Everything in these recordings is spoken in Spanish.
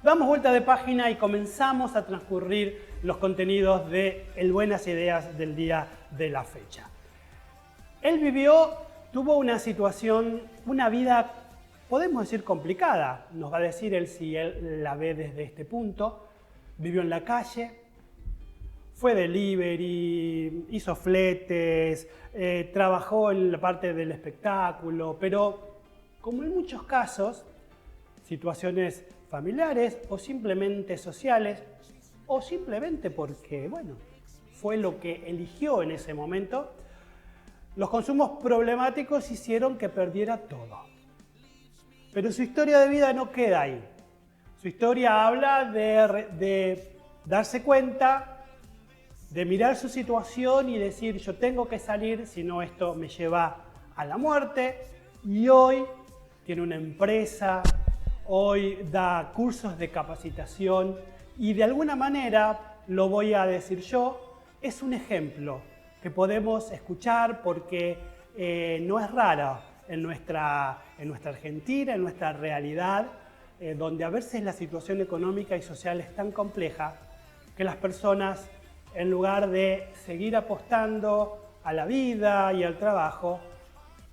Damos vuelta de página y comenzamos a transcurrir los contenidos de el Buenas Ideas del día de la fecha. Él tuvo una situación, una vida, podemos decir, complicada. Nos va a decir él si él la ve desde este punto. Vivió en la calle, fue delivery, hizo fletes, trabajó en la parte del espectáculo, pero como en muchos casos, situaciones familiares o simplemente sociales, o simplemente porque, bueno, fue lo que eligió en ese momento, los consumos problemáticos hicieron que perdiera todo. Pero su historia de vida no queda ahí. Su historia habla de darse cuenta, de mirar su situación y decir, yo tengo que salir, si no esto me lleva a la muerte. Y hoy tiene una empresa, hoy da cursos de capacitación y de alguna manera, lo voy a decir yo, es un ejemplo que podemos escuchar porque no es raro en nuestra Argentina, en nuestra realidad, donde a veces la situación económica y social es tan compleja que las personas, en lugar de seguir apostando a la vida y al trabajo,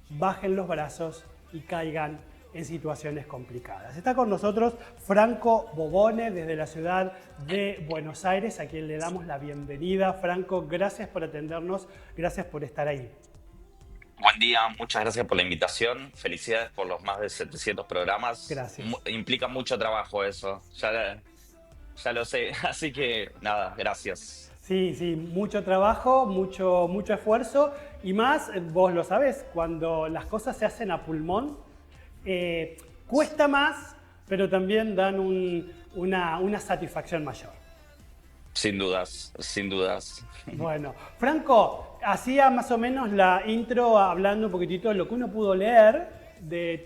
bajen los brazos y caigan en situaciones complicadas. Está con nosotros Franco Bobone desde la ciudad de Buenos Aires, a quien le damos la bienvenida. Franco, gracias por atendernos, gracias por estar ahí. Buen día, muchas gracias por la invitación. Felicidades por los más de 700 programas. Gracias. Implica mucho trabajo eso, ya lo sé. Así que nada, gracias. Sí, sí, mucho trabajo, mucho esfuerzo y más, vos lo sabés, cuando las cosas se hacen a pulmón, eh, cuesta más, pero también dan una satisfacción mayor. Sin dudas, sin dudas. Bueno, Franco, hacía más o menos la intro hablando un poquitito de lo que uno pudo leer de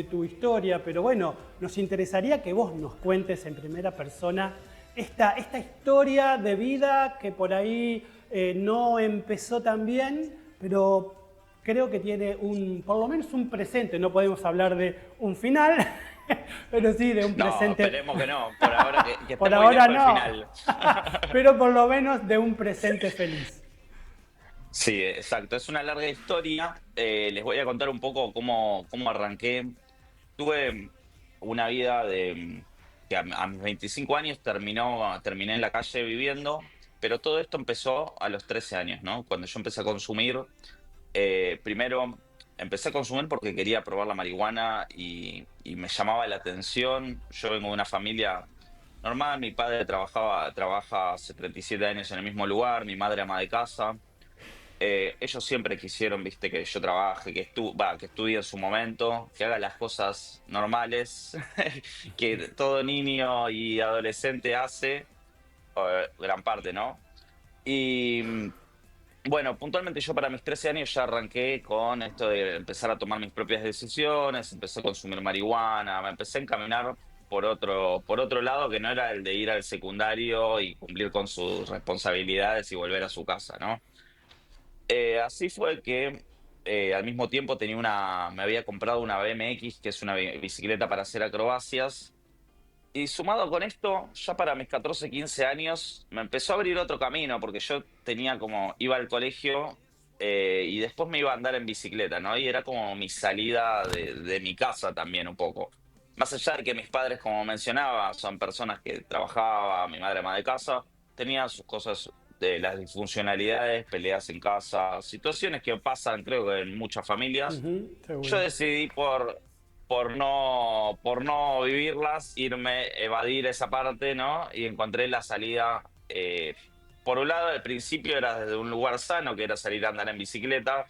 tu historia, pero bueno, nos interesaría que vos nos cuentes en primera persona esta historia de vida que por ahí no empezó tan bien, pero creo que tiene por lo menos un presente. No podemos hablar de un final, pero sí de un No, presente. esperemos que no, por ahora que esté Por muy ahora lejos el no, final. pero por lo menos de un presente feliz. Sí, exacto, es una larga historia. Les voy a contar un poco cómo arranqué. Tuve una vida que a mis 25 años terminé en la calle viviendo, pero todo esto empezó a los 13 años, ¿no? Cuando yo empecé a consumir, primero empecé a consumir porque quería probar la marihuana y me llamaba la atención. Yo vengo de una familia normal, mi padre trabaja hace 37 años en el mismo lugar, mi madre ama de casa. Ellos siempre quisieron, viste, que yo trabaje, que estudie en su momento, que haga las cosas normales que todo niño y adolescente hace, gran parte, ¿no? Y bueno, puntualmente yo para mis 13 años ya arranqué con esto de empezar a tomar mis propias decisiones, empecé a consumir marihuana, me empecé a encaminar por otro lado que no era el de ir al secundario y cumplir con sus responsabilidades y volver a su casa, ¿no? Así fue que al mismo tiempo me había comprado una BMX, que es una bicicleta para hacer acrobacias, y sumado con esto, ya para mis 14 15 años, me empezó a abrir otro camino, porque yo iba al colegio y después me iba a andar en bicicleta, ¿no? Y era como mi salida de mi casa también un poco. Más allá de que mis padres, como mencionaba, son personas que trabajaban, mi madre ama de casa, tenía sus cosas de las disfuncionalidades, peleas en casa, situaciones que pasan, creo que en muchas familias. Ujú, Yo seguro. decidí por no vivirlas, evadir esa parte, ¿no? Y encontré la salida. Por un lado, al principio era desde un lugar sano, que era salir a andar en bicicleta,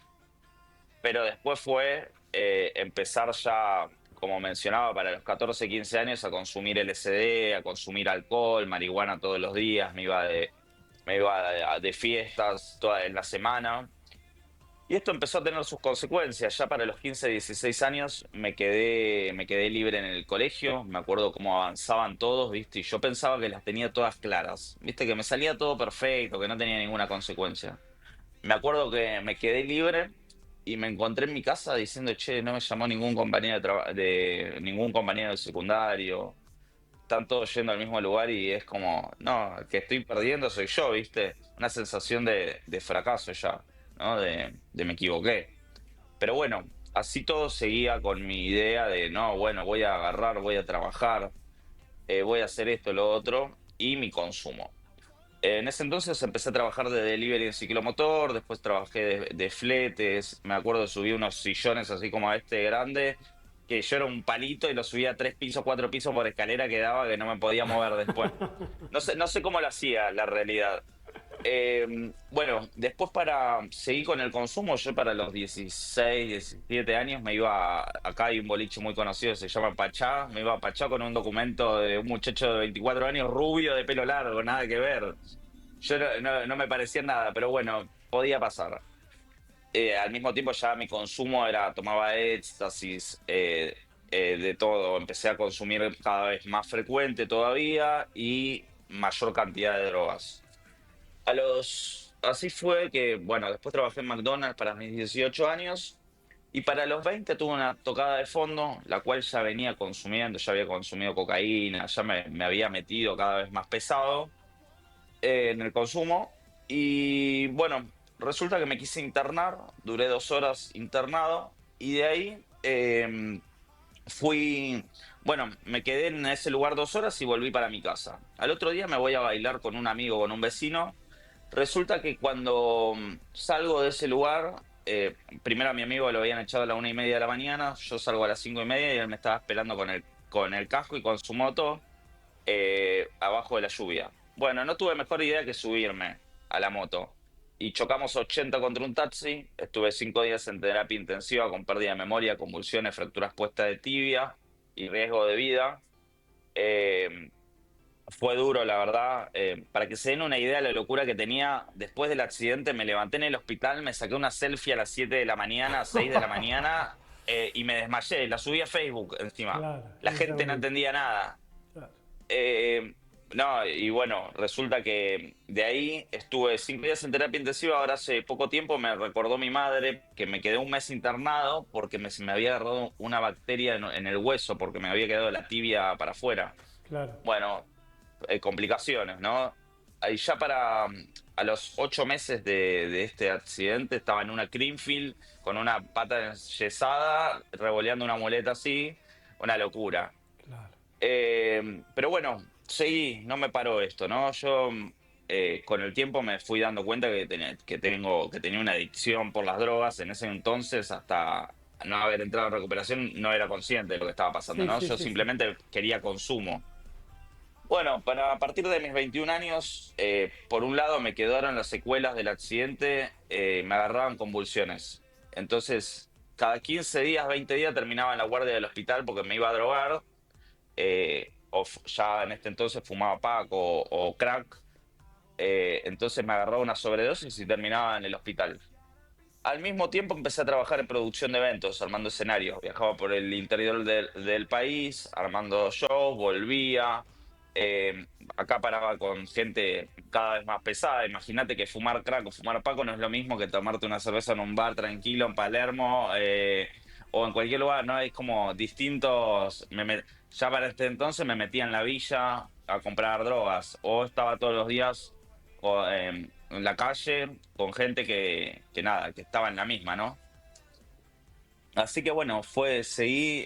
pero después fue empezar ya, como mencionaba, para los 14 15 años a consumir LSD, a consumir alcohol, marihuana todos los días, me iba de fiestas toda en la semana. Y esto empezó a tener sus consecuencias. Ya para los 15, 16 años me quedé libre en el colegio. Me acuerdo cómo avanzaban todos, ¿viste? Y yo pensaba que las tenía todas claras. ¿Viste? Que me salía todo perfecto, que no tenía ninguna consecuencia. Me acuerdo que me quedé libre y me encontré en mi casa diciendo, che, no me llamó ningún compañero ningún compañero de secundario. están todos yendo al mismo lugar y es como, no, el que estoy perdiendo soy yo, ¿viste? Una sensación de fracaso ya, ¿no? De me equivoqué. Pero bueno, así todo seguía con mi idea de, no, bueno, voy a agarrar, voy a trabajar, voy a hacer esto, lo otro, y mi consumo. En ese entonces empecé a trabajar de delivery en ciclomotor, después trabajé de fletes, me acuerdo de subir unos sillones así como este grande, que yo era un palito y lo subía 3 pisos, 4 pisos por escalera que daba que no me podía mover después. No sé cómo lo hacía la realidad. Bueno, después para seguir con el consumo, yo para los 16, 17 años me iba, acá hay un boliche muy conocido, se llama Pachá, me iba a Pachá con un documento de un muchacho de 24 años, rubio, de pelo largo, nada que ver. Yo no me parecía nada, pero bueno, podía pasar. Al mismo tiempo ya mi consumo era, tomaba éxtasis, de todo, empecé a consumir cada vez más frecuente todavía y mayor cantidad de drogas. Así fue que, bueno, después trabajé en McDonald's para mis 18 años y para los 20 tuve una tocada de fondo, la cual ya venía consumiendo, ya había consumido cocaína, ya me había metido cada vez más pesado en el consumo y bueno, resulta que me quise internar, duré 2 horas internado y de ahí fui, bueno, me quedé en ese lugar 2 horas y volví para mi casa. Al otro día me voy a bailar con un amigo, con un vecino. Resulta que cuando salgo de ese lugar, primero a mi amigo lo habían echado a la 1:30 de la mañana, yo salgo a las 5:30 y él me estaba esperando con el casco y con su moto abajo de la lluvia. Bueno, no tuve mejor idea que subirme a la moto y chocamos 80 contra un taxi. Estuve 5 días en terapia intensiva con pérdida de memoria, convulsiones, fracturas puestas de tibia y riesgo de vida. Eh, Fue duro, la verdad. Para que se den una idea de la locura que tenía, después del accidente me levanté en el hospital, me saqué una selfie a las 7 de la mañana, 6 de la mañana, y me desmayé. La subí a Facebook encima. Claro, La en ese gente no momento. entendía nada. Claro. Eh, no, y bueno, resulta que de ahí estuve 5 días en terapia intensiva. Ahora hace poco tiempo me recordó mi madre que me quedé un mes internado porque se me había agarrado una bacteria en el hueso, porque me había quedado la tibia para afuera. Claro. Bueno, complicaciones, ¿no? Ahí ya a los 8 meses de este accidente estaba en una Greenfield con una pata enyesada, revoleando una muleta así, una locura. Claro. Pero bueno, seguí, no me paró esto, ¿no? Yo con el tiempo me fui dando cuenta que tenía una adicción por las drogas. En ese entonces, hasta no haber entrado en recuperación, no era consciente de lo que estaba pasando, Sí, ¿no? sí, Yo sí, sí. simplemente quería consumo. Bueno, a partir de mis 21 años, por un lado me quedaron las secuelas del accidente, me agarraban convulsiones. Entonces, cada 15 días, 20 días terminaba en la guardia del hospital porque me iba a drogar, ya en este entonces fumaba pack o crack, entonces me agarraba una sobredosis y terminaba en el hospital. Al mismo tiempo empecé a trabajar en producción de eventos, armando escenarios. Viajaba por el interior del país, armando shows, volvía. eh, Acá paraba con gente cada vez más pesada. Imagínate que fumar crack o fumar paco no es lo mismo que tomarte una cerveza en un bar tranquilo en Palermo, o en cualquier lugar, ¿no? Es como distintos. Ya para este entonces me metía en la villa a comprar drogas o estaba todos los días en la calle con gente que nada, que estaba en la misma, ¿no? Así que bueno, seguí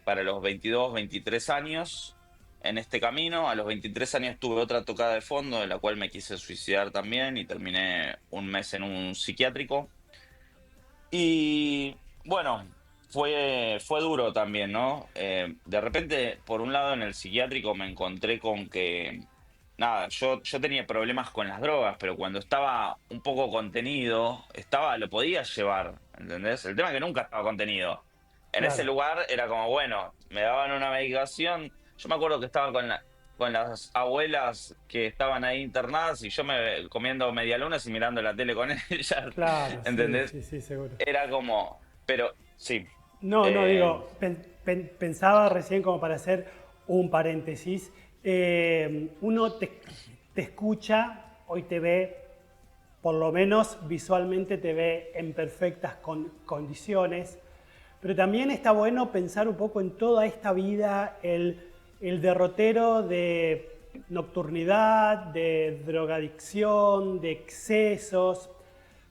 para los 22, 23 años en este camino. A los 23 años tuve otra tocada de fondo, de la cual me quise suicidar también y terminé un mes en un psiquiátrico. Y bueno, fue duro también, ¿no? De repente, por un lado, en el psiquiátrico me encontré con que, nada, yo tenía problemas con las drogas, pero cuando estaba un poco contenido, lo podía llevar, ¿entendés? El tema es que nunca estaba contenido. En ese Claro. lugar era como, bueno, me daban una medicación. Yo me acuerdo que estaba con las abuelas que estaban ahí internadas y yo me comiendo medialunas y mirando la tele con ellas, Claro, sí, ¿entendés? sí, sí, seguro. Era como, pero sí. No, no, eh, digo, pensaba recién como para hacer un paréntesis. Uno te escucha, hoy te ve, por lo menos visualmente te ve en perfectas condiciones, pero también está bueno pensar un poco en toda esta vida, el derrotero de nocturnidad, de drogadicción, de excesos.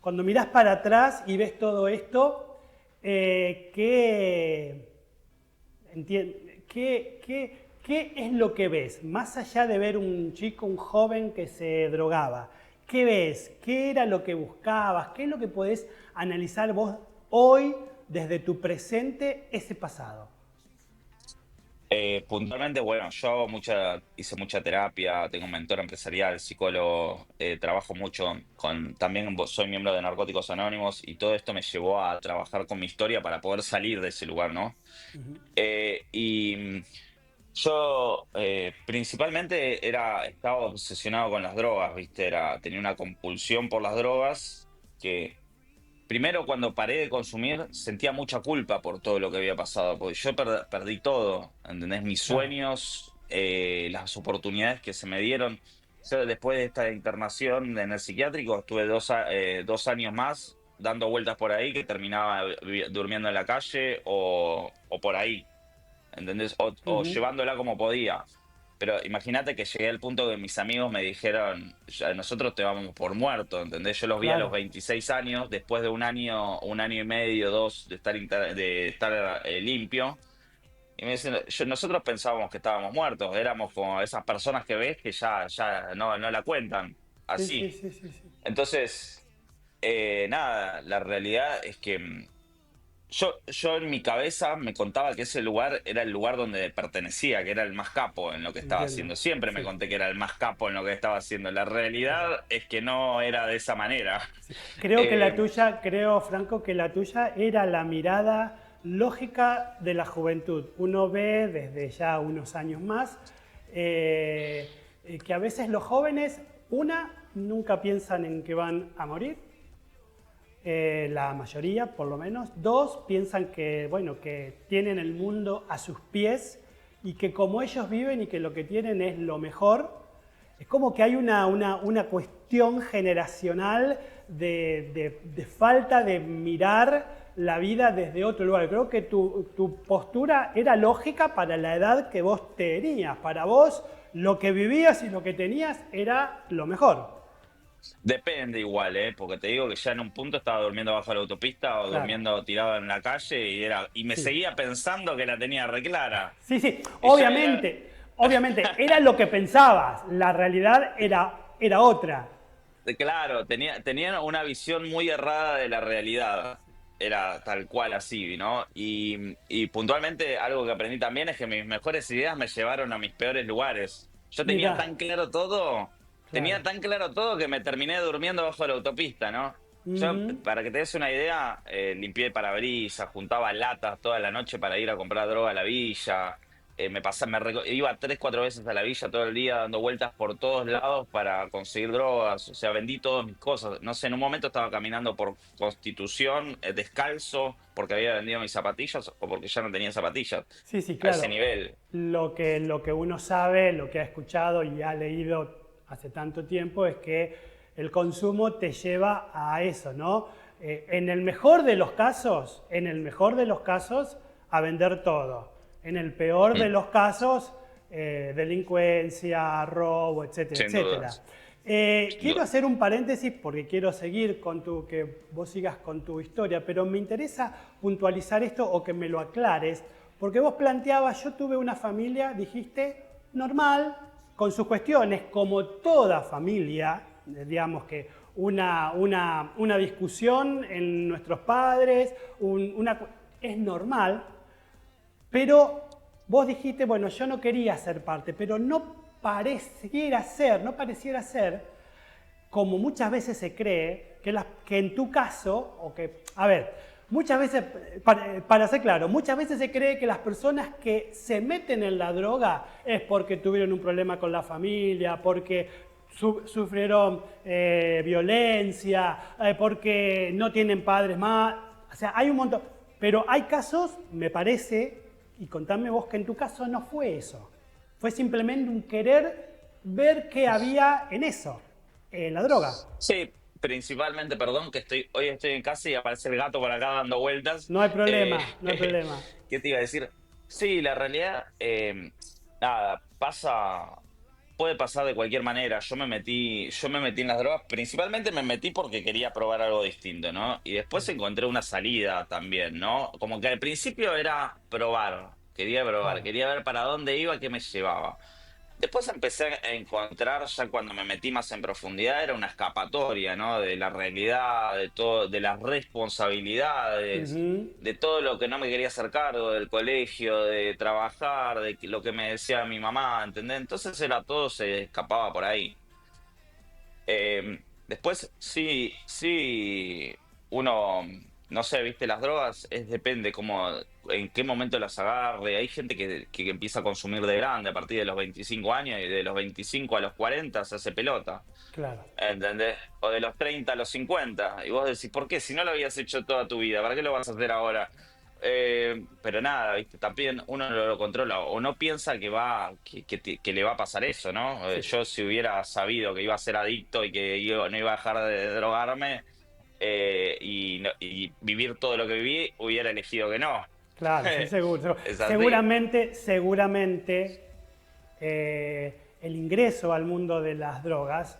Cuando mirás para atrás y ves todo esto, ¿qué es lo que ves? Más allá de ver un chico, un joven que se drogaba, ¿qué ves? ¿Qué era lo que buscabas? ¿Qué es lo que podés analizar vos hoy, desde tu presente, ese pasado? Puntualmente, bueno, yo hice mucha terapia, tengo un mentor empresarial, psicólogo, trabajo mucho también soy miembro de Narcóticos Anónimos y todo esto me llevó a trabajar con mi historia para poder salir de ese lugar, ¿no? Y yo principalmente estaba obsesionado con las drogas, ¿viste? Tenía una compulsión por las drogas que primero cuando paré de consumir sentía mucha culpa por todo lo que había pasado, porque yo perdí todo, ¿entendés? Mis Claro. sueños, las oportunidades que se me dieron. Yo después de esta internación en el psiquiátrico estuve 2 años más dando vueltas por ahí que terminaba durmiendo en la calle o por ahí. ¿Entendés? O Ujú. llevándola como podía. Pero imagínate que llegué al punto que mis amigos me dijeron, "Ya, nosotros te vamos por muerto", ¿entendés? Yo los vi a los Claro. 26 años, después de un año y medio, dos, de estar limpio. Y me dicen, nosotros pensábamos que estábamos muertos, éramos como esas personas que ves que ya no la cuentan, Sí, sí, así. sí, sí, sí. Entonces, nada, la realidad es que yo en mi cabeza me contaba que ese lugar era el lugar donde pertenecía, que era el más capo en lo que estaba Entiendo. haciendo. Siempre me Sí, conté que era el más capo en lo que estaba haciendo. La claro. realidad es que no era de esa manera. Sí. Creo que la Eh, tuya, creo, Franco, que la tuya era la mirada lógica de la juventud. Uno ve desde ya unos años más que a veces los jóvenes, nunca piensan en que van a morir, la mayoría por lo menos. Dos, piensan que, bueno, que tienen el mundo a sus pies y que como ellos viven y que lo que tienen es lo mejor. Es como que hay una cuestión generacional de falta de mirar la vida desde otro lugar. Creo que tu postura era lógica para la edad que vos tenías. Para vos lo que vivías y lo que tenías era lo mejor. Depende igual, porque te digo que ya en un punto estaba durmiendo bajo la autopista o Claro, durmiendo tirado en la calle y me sí. seguía pensando que la tenía reclara. Sí, sí, Y ya era. obviamente, era lo que pensabas, la realidad era otra. Claro, tenían una visión muy errada de la realidad. Sí, Era tal cual así, ¿no? Y puntualmente algo que aprendí también es que mis mejores ideas me llevaron a mis peores lugares. Yo mirá, tenía claro. tan claro todo que me terminé durmiendo bajo la autopista, ¿no? Yo, Ujú. para que te des una idea, limpié el parabrisas, juntaba latas toda la noche para ir a comprar droga a la villa. Iba 3, 4 veces a la villa todo el día dando vueltas por todos lados para conseguir drogas. O sea, vendí todas mis cosas. No sé, en un momento estaba caminando por Constitución, descalzo, porque había vendido mis zapatillas o porque ya no tenía zapatillas. Sí, sí, A ese claro. nivel. Lo que uno sabe, lo que ha escuchado y ha leído hace tanto tiempo es que el consumo te lleva a eso, ¿no? En el mejor de los casos, a vender todo. En el peor de Mm, los casos, delincuencia, robo, etcétera, sin etcétera. dudas. Sin Quiero dudas. hacer un paréntesis porque quiero seguir que vos sigas con tu historia, pero me interesa puntualizar esto o que me lo aclares, porque vos planteabas, yo tuve una familia, dijiste, normal, con sus cuestiones, como toda familia, digamos que una discusión en nuestros padres, es normal, pero vos dijiste, bueno, yo no quería ser parte, pero no pareciera ser, como muchas veces se cree, que en tu caso, a ver, muchas veces, para ser claro, muchas veces se cree que las personas que se meten en la droga es porque tuvieron un problema con la familia, porque sufrieron violencia, porque no tienen padres más, o sea, hay un montón, pero hay casos, me parece, y contame vos que en tu caso no fue eso, fue simplemente un querer ver qué había en eso, en la droga. Sí, principalmente, perdón, hoy estoy en casa y aparece el gato por acá dando vueltas. No hay Eh, problema, no hay problema. ¿Qué te iba a decir? Sí, la realidad, nada, puede pasar de cualquier manera. Yo me metí en las drogas, principalmente me metí porque quería probar algo distinto, ¿no? Y después Sí, encontré una salida también, ¿no? Como que al principio era probar, claro. quería ver para dónde iba, qué me llevaba. Después empecé a encontrar, ya cuando me metí más en profundidad, era una escapatoria, ¿no? De la realidad, de todo, de las responsabilidades, Ujú, de todo lo que no me quería hacer cargo, del colegio, de trabajar, lo que me decía mi mamá, ¿entendés? Entonces era todo, se escapaba por ahí. Después, sí, sí, uno, no sé, viste, las drogas depende en qué momento las agarre. Hay gente que empieza a consumir de grande a partir de los 25 años y de los 25 a los 40 se hace pelota, claro. ¿entendés? O de los 30 a los 50. Y vos decís, ¿por qué? Si no lo habías hecho toda tu vida, ¿para qué lo vas a hacer ahora? Pero nada, ¿viste? También uno no lo controla o no piensa que le va a pasar eso, ¿no? Sí, Yo si hubiera sabido que iba a ser adicto y que no iba a dejar de drogarme y vivir todo lo que viví, hubiera elegido que no. claro, sí, seguro. Es así. Seguramente, el ingreso al mundo de las drogas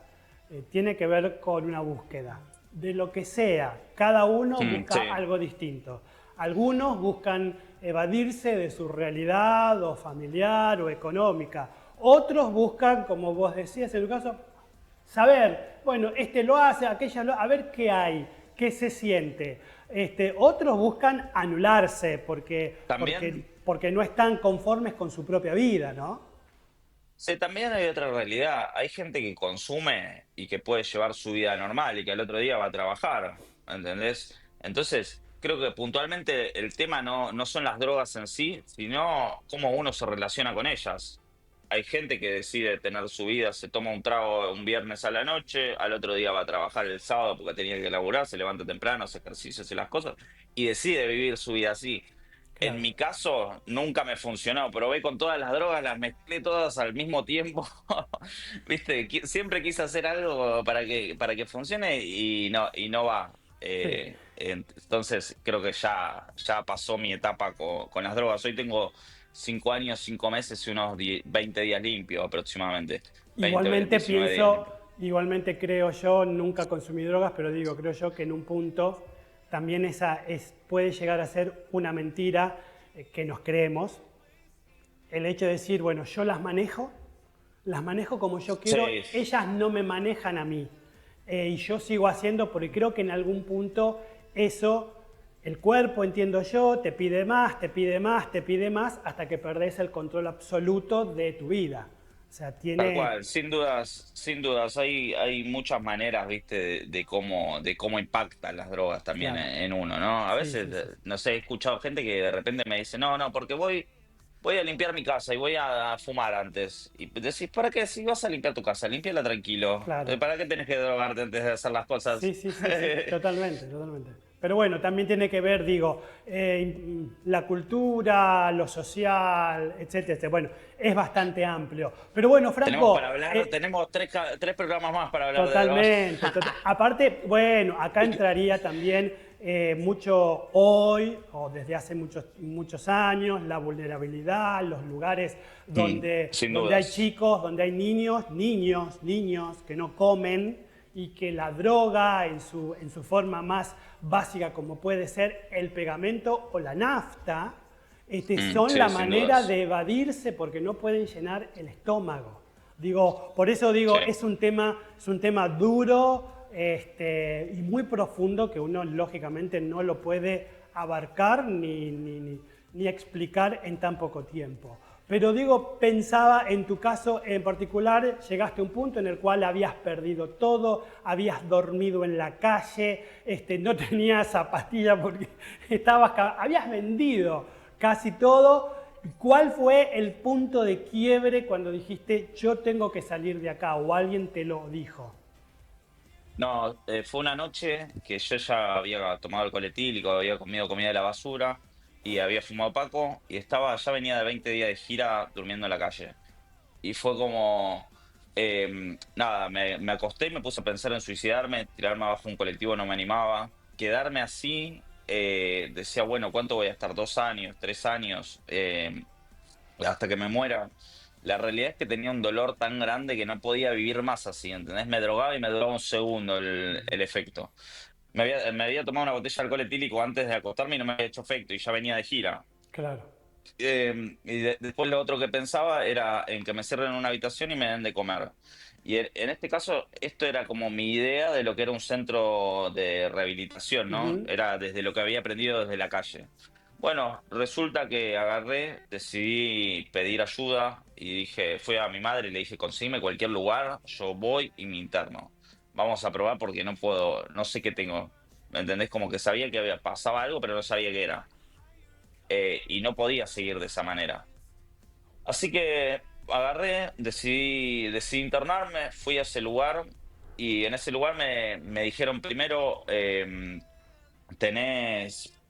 tiene que ver con una búsqueda. De lo que sea, cada uno busca Sí, algo distinto. Algunos buscan evadirse de su realidad o familiar o económica. Otros buscan, como vos decías en tu caso, saber, bueno, este lo hace, aquella lo, a ver qué hay, qué se siente. Otros buscan anularse también. porque no están conformes con su propia vida, ¿no? Sí, también hay otra realidad. Hay gente que consume y que puede llevar su vida normal y que al otro día va a trabajar, ¿entendés? Entonces, creo que puntualmente el tema no son las drogas en sí, sino cómo uno se relaciona con ellas. Hay gente que decide tener su vida, se toma un trago un viernes a la noche, al otro día va a trabajar el sábado porque tenía que laburar, se levanta temprano, hace ejercicios y las cosas, y decide vivir su vida así. En Claro. mi caso, nunca me funcionó. Probé con todas las drogas, las mezclé todas al mismo tiempo. Viste, siempre quise hacer algo para que funcione y no va. Sí. Entonces, creo que ya pasó mi etapa con las drogas. Hoy tengo 5 años, 5 meses y unos 20 días limpios aproximadamente. 20, Igualmente 19 días pienso, limpios. igualmente creo yo, nunca consumí drogas, pero digo, creo yo que en un punto también puede llegar a ser una mentira que nos creemos. El hecho de decir, bueno, yo las manejo como yo quiero, Sí, ellas no me manejan a mí. Y yo sigo haciendo porque creo que en algún punto eso, el cuerpo, entiendo yo, te pide más, te pide más, te pide más, hasta que perdés el control absoluto de tu vida. O sea, tal tiene... cual, sin dudas, hay muchas maneras, viste, de cómo impactan las drogas también Claro, en uno, ¿no? A sí, veces, sí, sí. no sé, he escuchado gente que de repente me dice, no, no, porque voy a limpiar mi casa y voy a fumar antes. Y decís, ¿para qué? Si vas a limpiar tu casa, límpiala tranquilo. Claro. ¿Para qué tenés que drogarte antes de hacer las Sí, cosas? sí, sí, sí, totalmente, totalmente. Pero bueno, también tiene que ver, digo, la cultura, lo social, etcétera, etcétera. Bueno, es bastante amplio. Pero bueno, Tenemos para Franco, hablar, tenemos tres programas más para hablar de drogas. totalmente. Aparte, bueno, acá entraría también mucho hoy, o desde hace muchos, muchos años, la vulnerabilidad, los lugares Sin donde hay dudas. chicos, donde hay niños que no comen y que la droga en su forma más básica, como puede ser el pegamento o la nafta, son Sí, la sin manera dudas. de evadirse porque no pueden llenar el estómago. Digo, por eso digo, Sí. es un tema duro y muy profundo que uno lógicamente no lo puede abarcar ni explicar en tan poco tiempo. Pero digo, pensaba en tu caso en particular, llegaste a un punto en el cual habías perdido todo, habías dormido en la calle, no tenías zapatilla porque habías vendido casi todo. ¿Cuál fue el punto de quiebre cuando dijiste yo tengo que salir de acá o alguien te lo dijo? No, fue una noche que yo ya había tomado alcohol etílico, había comido comida de la basura y había fumado Paco y ya venía de 20 días de gira durmiendo en la calle. Y fue como, nada, me acosté y me puse a pensar en suicidarme, tirarme abajo un colectivo no me animaba. Quedarme así, decía, bueno, ¿cuánto voy a estar? 2 años, 3 años, hasta que me muera. La realidad es que tenía un dolor tan grande que no podía vivir más así, ¿entendés? Me drogaba y me duraba un segundo el efecto. Me había tomado una botella de alcohol etílico antes de acostarme y no me había hecho efecto y ya venía de gira. Claro, Después lo otro que pensaba era en que me cierren en una habitación y me den de comer. Y en este caso, esto era como mi idea de lo que era un centro de rehabilitación, ¿no? ujú, Era desde lo que había aprendido desde la calle. Bueno, resulta que agarré, decidí pedir ayuda y dije, fui a mi madre y le dije, consígueme cualquier lugar, yo voy y me interno. Vamos a probar porque no puedo, no sé qué tengo. ¿Me entendés? Como que sabía que pasaba algo, pero no sabía qué era. Y no podía seguir de esa manera. Así que agarré, decidí internarme, fui a ese lugar y en ese lugar me dijeron primero,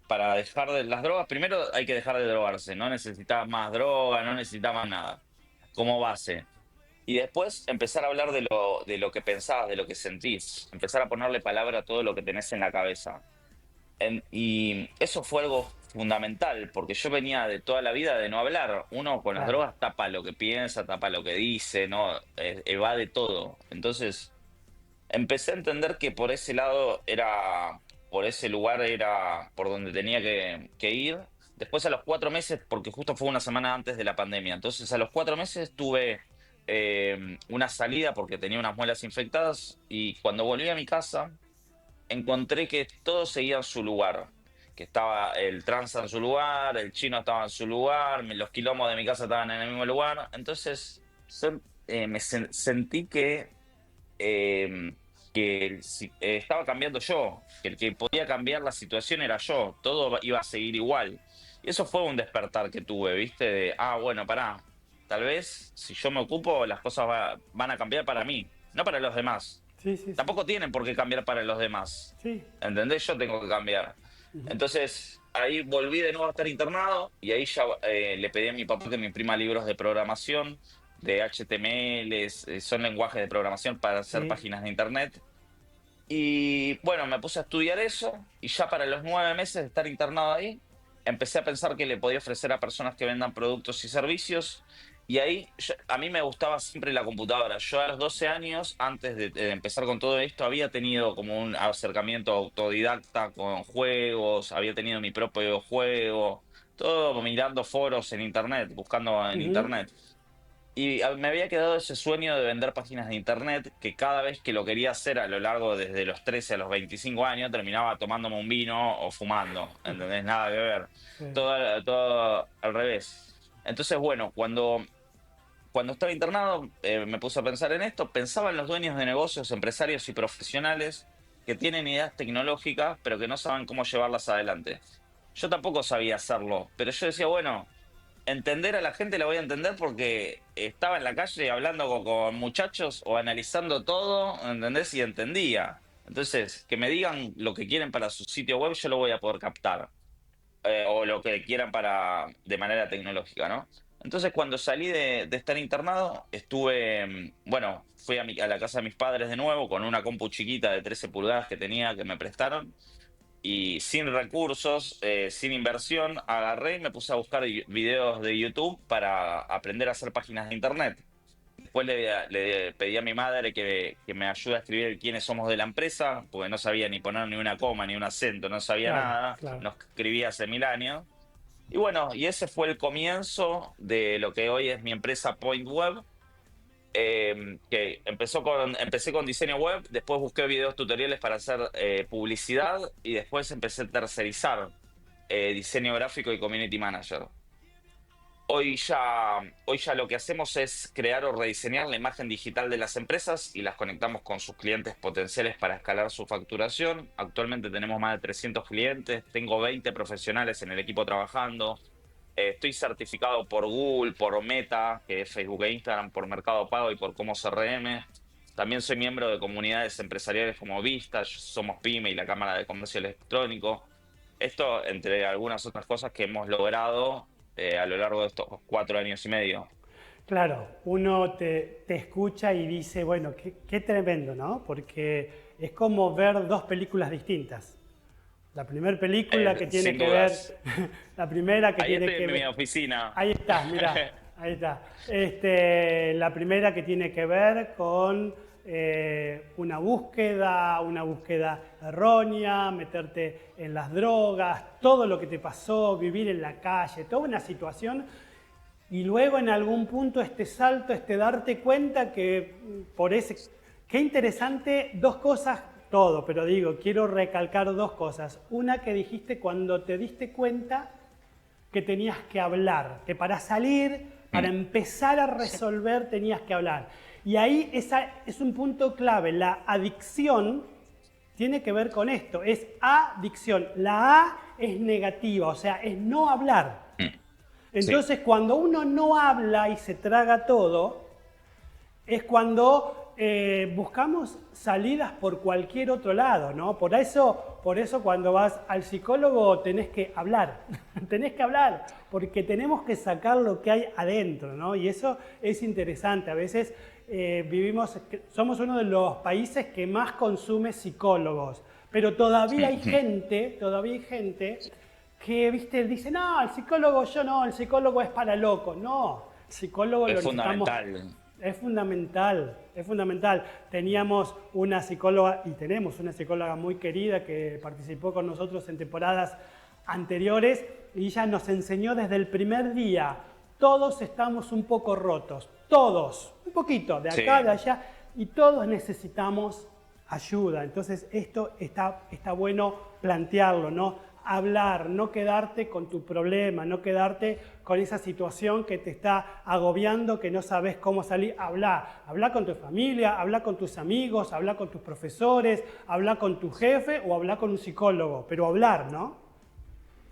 para dejar de las drogas, primero hay que dejar de drogarse, no necesitas más droga, no necesitas más nada, como base. Y después empezar a hablar de lo que pensás, de lo que sentís, empezar a ponerle palabra a todo lo que tenés en la cabeza. Y eso fue algo fundamental, porque yo venía de toda la vida de no hablar. Uno con las claro. drogas tapa lo que piensa, tapa lo que dice, no, evade todo. Entonces, empecé a entender que por ese lugar era por donde tenía que ir. Después a los 4 meses, porque justo fue una semana antes de la pandemia, entonces a los 4 meses tuve una salida porque tenía unas muelas infectadas y cuando volví a mi casa encontré que todo seguía en su lugar, que estaba el tranza en su lugar, el chino estaba en su lugar, los quilombos de mi casa estaban en el mismo lugar. Entonces sentí eh, que estaba cambiando yo, que el que podía cambiar la situación era yo, todo iba a seguir igual. Y eso fue un despertar que tuve, ¿viste? Bueno, pará, tal vez si yo me ocupo las cosas van a cambiar para mí, no para los demás. Sí, sí, sí. Tampoco tienen por qué cambiar para los demás. Sí. ¿Entendés? Yo tengo que cambiar. Entonces, ahí volví de nuevo a estar internado y ahí ya le pedí a mi papá que me imprima libros de programación, de HTML, son lenguajes de programación para hacer Sí. páginas de internet. Y bueno, me puse a estudiar eso y ya para los 9 meses de estar internado ahí, empecé a pensar que le podía ofrecer a personas que vendan productos y servicios. Y ahí a mí me gustaba siempre la computadora. Yo a los 12 años, antes de empezar con todo esto, había tenido como un acercamiento autodidacta con juegos, había tenido mi propio juego, todo mirando foros en internet, buscando en Ujú. internet. Y me había quedado ese sueño de vender páginas de internet que cada vez que lo quería hacer a lo largo desde los 13 a los 25 años terminaba tomándome un vino o fumando, ¿entendés? Nada que ver. Sí. Todo al revés. Entonces, bueno, cuando estaba internado me puse a pensar en esto, pensaba en los dueños de negocios, empresarios y profesionales que tienen ideas tecnológicas pero que no saben cómo llevarlas adelante. Yo tampoco sabía hacerlo, pero yo decía, bueno, entender a la gente la voy a entender porque estaba en la calle hablando con muchachos o analizando todo, ¿entendés? Y entendía. Entonces, que me digan lo que quieren para su sitio web, yo lo voy a poder captar. O lo que quieran de manera tecnológica, ¿no? Entonces, cuando salí de estar internado, bueno, fui a la casa de mis padres de nuevo con una compu chiquita de 13 pulgadas que tenía, que me prestaron y sin recursos, sin inversión, agarré y me puse a buscar videos de YouTube para aprender a hacer páginas de internet. Después le pedí a mi madre que me ayude a escribir quiénes somos de la empresa, porque no sabía ni poner ni una coma, ni un acento, no sabía Claro, nada, claro. no escribía hace 1000 años. Y bueno, y ese fue el comienzo de lo que hoy es mi empresa Point Web, que empecé con diseño web, después busqué videos tutoriales para hacer publicidad y después empecé a tercerizar diseño gráfico y community manager. Hoy ya lo que hacemos es crear o rediseñar la imagen digital de las empresas y las conectamos con sus clientes potenciales para escalar su facturación. Actualmente tenemos más de 300 clientes, tengo 20 profesionales en el equipo trabajando. Estoy certificado por Google, por Meta, que es Facebook e Instagram, por Mercado Pago y por Como CRM. También soy miembro de comunidades empresariales como Vista, Somos Pyme y la Cámara de Comercio Electrónico. Esto entre algunas otras cosas que hemos logrado a lo largo de estos 4 años y medio. Claro, uno te escucha y dice, bueno, qué tremendo, ¿no? Porque es como ver dos películas distintas. La primera película que tiene Sin que ver, dudas. la primera que Ahí tiene estoy que en mi ver, oficina. ahí estás, mira, Ahí está. La primera que tiene que ver con una búsqueda errónea, meterte en las drogas, todo lo que te pasó, vivir en la calle, toda una situación. Y luego en algún punto este salto, darte cuenta que por ese... Qué interesante, dos cosas, todo, pero digo, quiero recalcar dos cosas. Una que dijiste cuando te diste cuenta que tenías que hablar, que para salir, para empezar a resolver tenías que hablar. Y ahí es un punto clave, la adicción tiene que ver con esto, es adicción. La A es negativa, o sea, es no hablar. Entonces, Sí. cuando uno no habla y se traga todo, es cuando buscamos salidas por cualquier otro lado, ¿no? Por eso cuando vas al psicólogo tenés que hablar, tenés que hablar, porque tenemos que sacar lo que hay adentro, ¿no? Y eso es interesante. A veces somos uno de los países que más consume psicólogos, pero todavía hay gente que, viste, dice, no, el psicólogo yo no, el psicólogo es para locos. No, el psicólogo lo Es necesitamos. fundamental. Es fundamental, es fundamental. Teníamos una psicóloga y tenemos una psicóloga muy querida que participó con nosotros en temporadas anteriores y ella nos enseñó desde el primer día, todos estamos un poco rotos, todos, un poquito, de acá, de Sí. allá, y todos necesitamos ayuda. Entonces esto está bueno plantearlo, ¿no? Hablar, no quedarte con tu problema, no quedarte con esa situación que te está agobiando, que no sabes cómo salir. Habla con tu familia, habla con tus amigos, habla con tus profesores, habla con tu jefe o habla con un psicólogo, pero hablar, ¿no?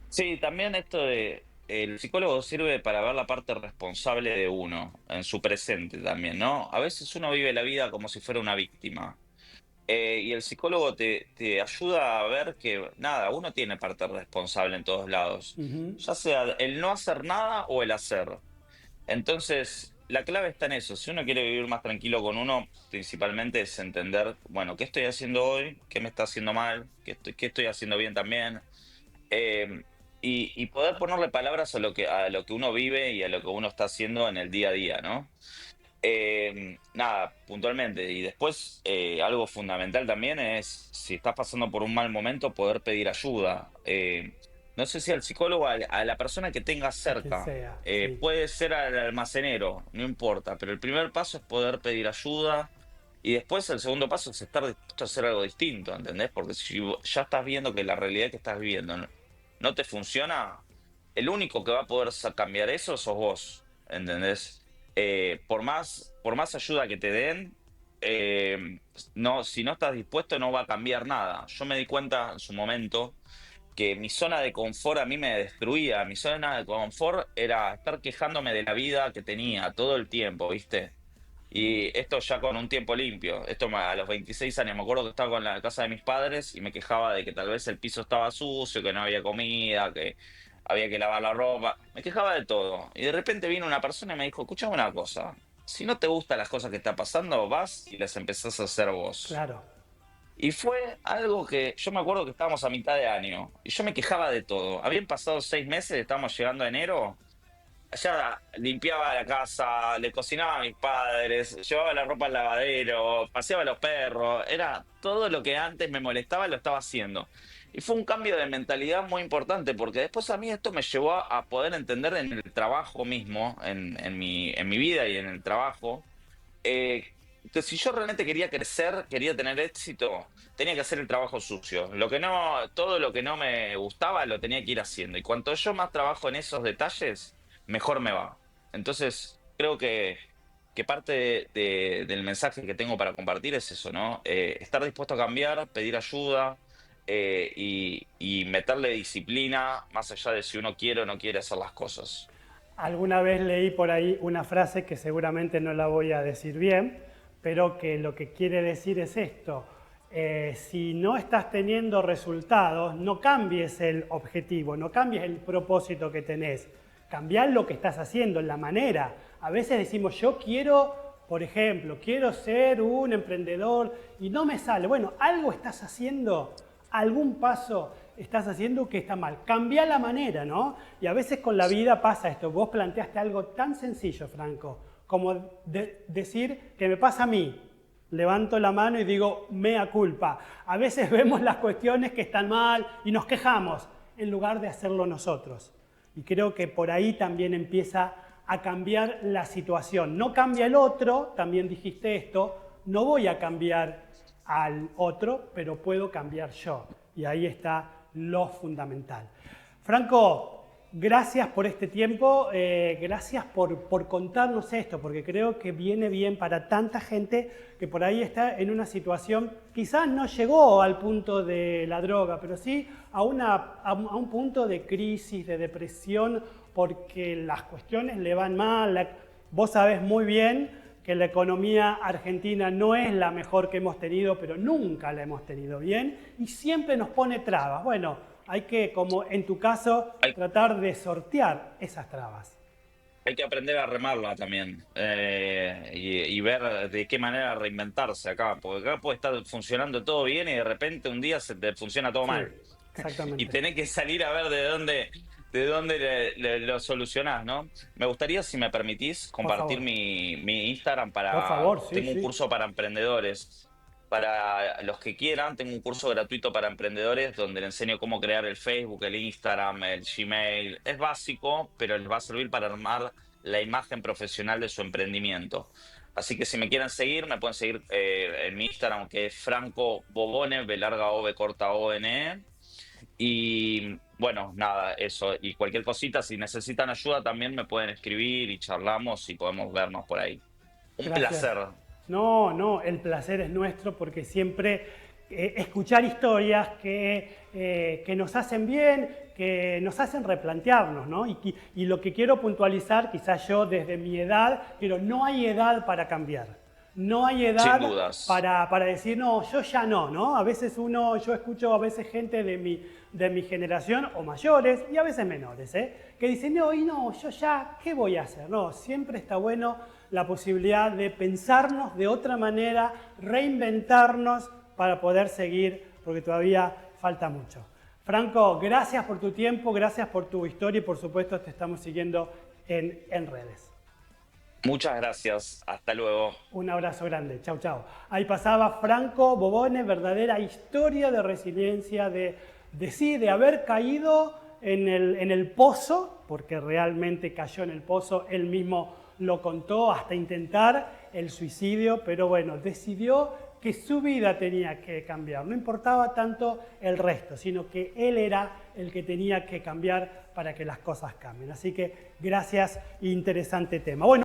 Sí, también esto de el psicólogo sirve para ver la parte responsable de uno en su presente también, ¿no? A veces uno vive la vida como si fuera una víctima. Y el psicólogo te ayuda a ver que, nada, uno tiene parte responsable en todos lados, Ujú. ya sea el no hacer nada o el hacer. Entonces, la clave está en eso. Si uno quiere vivir más tranquilo con uno, principalmente es entender, bueno, qué estoy haciendo hoy, qué me está haciendo mal, qué estoy haciendo bien también. Em, y poder ponerle palabras a lo que uno vive y a lo que uno está haciendo en el día a día, ¿no? Nada, puntualmente. Y después, algo fundamental también es, si estás pasando por un mal momento, poder pedir ayuda. No sé si al psicólogo, a la persona que tengas A quien cerca, sea, sí. puede ser al almacenero, no importa, pero el primer paso es poder pedir ayuda. Y después el segundo paso es estar dispuesto a hacer algo distinto, ¿entendés? Porque si ya estás viendo que la realidad que estás viviendo no te funciona, el único que va a poder cambiar eso sos vos, ¿entendés? Por más ayuda que te den, no, si no estás dispuesto no va a cambiar nada. Yo me di cuenta en su momento que mi zona de confort a mí me destruía. Mi zona de confort era estar quejándome de la vida que tenía todo el tiempo, ¿viste? Y esto ya con un tiempo limpio. A los 26 años me acuerdo que estaba con la casa de mis padres y me quejaba de que tal vez el piso estaba sucio, que no había comida, que había que lavar la ropa. Me quejaba de todo. Y de repente vino una persona y me dijo, escuchame una cosa. Si no te gustan las cosas que está pasando, vas y las empezás a hacer vos. Claro. Y fue algo que yo me acuerdo que estábamos a mitad de año y yo me quejaba de todo. Habían pasado 6 meses, estábamos llegando a enero. Ya limpiaba la casa, le cocinaba a mis padres, llevaba la ropa al lavadero, paseaba a los perros, era todo lo que antes me molestaba lo estaba haciendo. Y fue un cambio de mentalidad muy importante porque después a mí esto me llevó a poder entender en el trabajo mismo, en mi vida y en el trabajo, eh, que si yo realmente quería crecer, quería tener éxito, tenía que hacer el trabajo sucio. Todo lo que no me gustaba lo tenía que ir haciendo. Y cuanto yo más trabajo en esos detalles, mejor me va. Entonces, creo que parte del mensaje que tengo para compartir es eso, ¿no? Estar dispuesto a cambiar, pedir ayuda, y meterle disciplina, más allá de si uno quiere o no quiere hacer las cosas. Alguna vez leí por ahí una frase que seguramente no la voy a decir bien, pero que lo que quiere decir es esto. Si no estás teniendo resultados, no cambies el objetivo, no cambies el propósito que tenés. Cambiá lo que estás haciendo, la manera. A veces decimos, yo quiero, por ejemplo, quiero ser un emprendedor y no me sale. Bueno, algo estás haciendo, algún paso. estás haciendo que está mal. Cambia la manera, ¿no? Y a veces con la vida pasa esto. Vos planteaste algo tan sencillo, Franco, como decir que me pasa a mí. Levanto la mano y digo, mea culpa. A veces vemos las cuestiones que están mal y nos quejamos, en lugar de hacerlo nosotros. Y creo que por ahí también empieza a cambiar la situación. No cambia el otro, también dijiste esto, no voy a cambiar al otro, pero puedo cambiar yo. Y ahí está lo fundamental. Franco, gracias por este tiempo, gracias por contarnos esto, porque creo que viene bien para tanta gente que por ahí está en una situación, quizás no llegó al punto de la droga, pero sí a un punto de crisis, de depresión, porque las cuestiones le van mal. Vos sabés muy bien que la economía argentina no es la mejor que hemos tenido, pero nunca la hemos tenido bien y siempre nos pone trabas. Bueno, hay que, como en tu caso, tratar de sortear esas trabas. Hay que aprender a remarla también y ver de qué manera reinventarse acá, porque acá puede estar funcionando todo bien y de repente un día se te funciona todo Sí, mal. Y exactamente. tenés que salir a ver de dónde lo solucionás, ¿no? Me gustaría, si me permitís, Por compartir favor. mi Instagram Por para... favor, sí, Tengo un sí. curso para emprendedores. Para los que quieran, tengo un curso gratuito para emprendedores donde les enseño cómo crear el Facebook, el Instagram, el Gmail. Es básico, pero les va a servir para armar la imagen profesional de su emprendimiento. Así que si me quieren seguir, me pueden seguir en mi Instagram, que es Franco Bobone, B larga O, B corta O, N, E. Y bueno, nada, eso. Y cualquier cosita, si necesitan ayuda, también me pueden escribir y charlamos y podemos vernos por ahí. Un Gracias. placer. No, no, el placer es nuestro porque siempre escuchar historias que nos hacen bien, que nos hacen replantearnos, ¿no? Y lo que quiero puntualizar, quizás yo desde mi edad, pero no hay edad para cambiar. No hay Sin edad dudas. para decir, no, yo ya no, ¿no? A veces yo escucho a veces gente de mi generación, o mayores, y a veces menores, que dicen, no, y no, yo ya, ¿qué voy a hacer? No, siempre está bueno la posibilidad de pensarnos de otra manera, reinventarnos para poder seguir, porque todavía falta mucho. Franco, gracias por tu tiempo, gracias por tu historia y por supuesto te estamos siguiendo en redes. Muchas gracias. Hasta luego. Un abrazo grande. Chau, chau. Ahí pasaba Franco Bobone, verdadera historia de resiliencia, de haber caído en el pozo, porque realmente cayó en el pozo, él mismo lo contó, hasta intentar el suicidio, pero bueno, decidió que su vida tenía que cambiar. No importaba tanto el resto, sino que él era el que tenía que cambiar para que las cosas cambien. Así que gracias, interesante tema. Bueno,